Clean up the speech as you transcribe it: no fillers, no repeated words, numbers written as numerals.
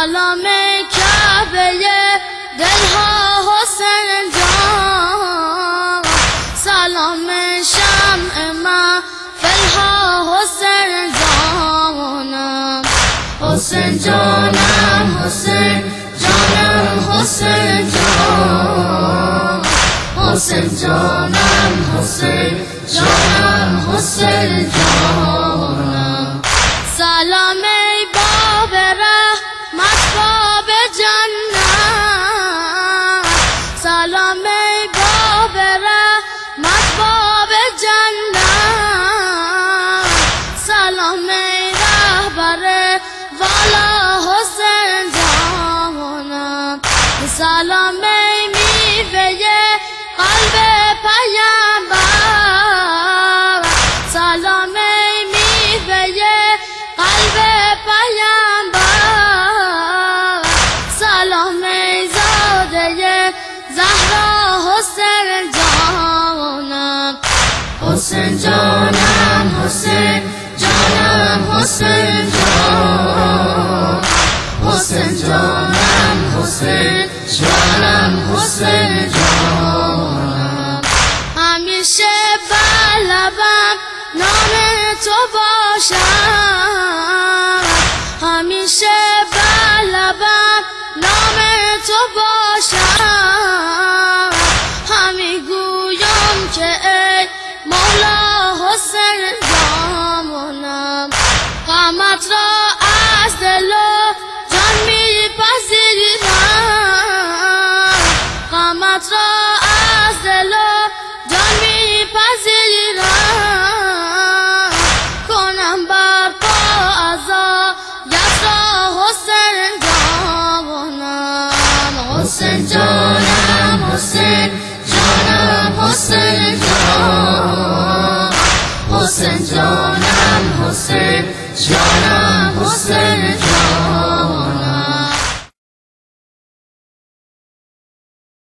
سلام کعبه دلها حسین جان، سلام شمع محفلها حسین جانم، حسین جانم، حسین جانم، حسین جان، حسین جانم، حسین جانم، حسین جانم. سلام ای باب رحمت باب جنت، سلام ای باب رحمت باب جنت، سلام ای رهبر والا حسین جانم، سلام ای میوه قلب پیامبر، سلام ای میوه قلب پیامبر، سلام ای زاده زهرا حسین جانم، حسین جانم، حسین جانم، حسین جان، حسین جانم، حسین جانم، حسین جانم. همیشه بر لبم نام تو باشم، همیشه بر لبم نام تو باشم، همی گویم که ای مولا حسین جانم، غمت را از دل و جان میپذیرم، غمت را